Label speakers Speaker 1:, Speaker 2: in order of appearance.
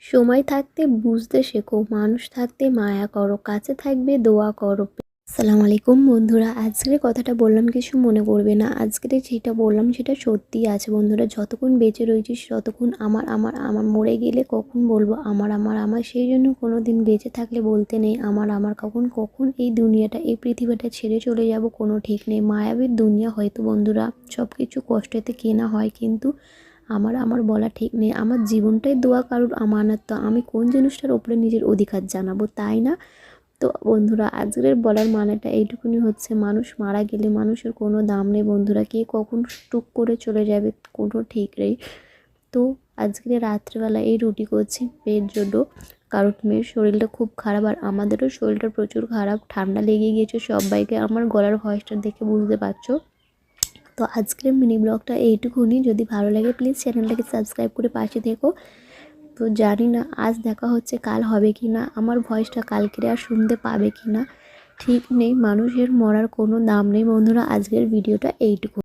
Speaker 1: সময় থাকতে বুঝতে শেখো, মানুষ থাকতে মায়া করো, কাছে থাকবে দোয়া করো। আসসালামু আলাইকুম বন্ধুরা, আজকের কথাটা বললাম কিছু মনে করবে না। আজকের যেটা বললাম সেটা সত্যিই আছে বন্ধুরা। যতক্ষণ বেঁচে রয়েছিস ততক্ষণ আমার আমার আমার, মরে গেলে কখন বলবো আমার আমার আমার। সেই জন্য কোনো দিন বেঁচে থাকলে বলতে নেই আমার আমার। কখন কখন এই দুনিয়াটা, এই পৃথিবীটা ছেড়ে চলে যাব কোনো ঠিক নেই। মায়াবীর দুনিয়া হয়তো বন্ধুরা, সব কিছু কষ্টেতে কেনা হয়, কিন্তু আমার আমার বলা ঠিক নেই। আমার জীবনটাই দোয়া কারুর আমানত, তো আমি কোন জিনিসটার ওপরে নিজের অধিকার জানাবো, তাই না? তো বন্ধুরা, আজকের বলার মানেটা এইটুকুনি হচ্ছে, মানুষ মারা গেলে মানুষের কোনো দাম নেই বন্ধুরা। কে কখন টুক করে চলে যাবে কোনো ঠিক নেই। তো আজকে রাত্রিবেলা এই রুটি করছি মেয়ের জন্য, কারণ মেয়ের শরীরটা খুব খারাপ, আর আমাদেরও শরীরটা প্রচুর খারাপ। ঠান্ডা লেগে গিয়েছে সবাইকে, আমার গলার ভয়েসটা দেখে বুঝতে পারছো। তো আজকের মিনি ব্লগটা এইটুকুনি। যদি ভালো লাগে প্লিজ চ্যানেলটাকে সাবস্ক্রাইব করে পাশে থেকো। তো জানি না আজ দেখা হচ্ছে কাল হবে কি না, আমার ভয়েসটা কালকে আর শুনতে পাবে কি না ঠিক নেই। মানুষের মরার কোনো দাম নেই বন্ধুরা। আজকের ভিডিওটা এইটুকু।